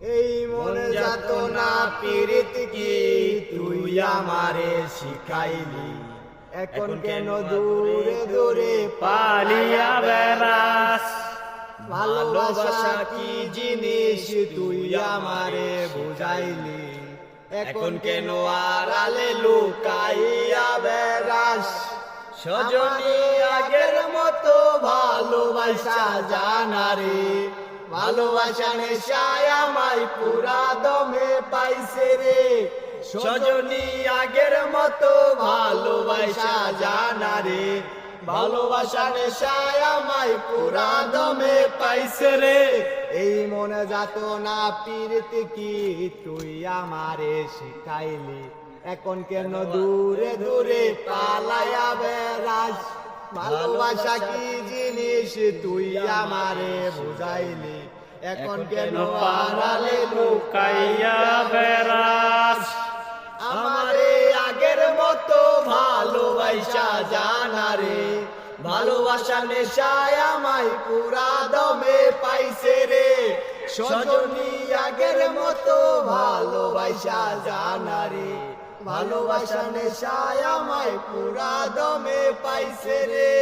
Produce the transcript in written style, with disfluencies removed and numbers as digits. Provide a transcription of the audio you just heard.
এই মনে যাত না পীড়িত কি তুই আমারে শিখাইলি, এখন কেন দূরে দূরে পালিয়া বেড়াস। ভালোবাসা কি জিনিস তুই আমারে বুঝাইলি, এখন কেন আড়ালে লুকাইয়া বেড়াস। সজনী আগের মতো ভালোবাসা জানা রে, ভালোবাসা নেশায় আমায় পুরা দমে পাইছে রে। সজনী আগের মতো ভালোবাসা জানা রে, ভালোবাসা নেশায় আমায় পুরা দমে পাইছে রে। এই মনে যাত না পীড়িত কি তুই আমারে শিখাইলি, এখন কেন দূরে দূরে পালায়া বেড়াস। ভালোবাসা কি জিনিস তুই আমারে বুঝাইলি, এখন কেন আড়ালে লুকাইয়া বেড়াস। আমারে আগের মতো ভালোবাসা জানা রে, ভালোবাসা নেশায় আমায় পুরা দমে পাইছে রে। সজনী আগের মতো ভালোবাসা জানা রে, ভালোবাসা নেশায় আমায় পুরা দমে পাইছে রে।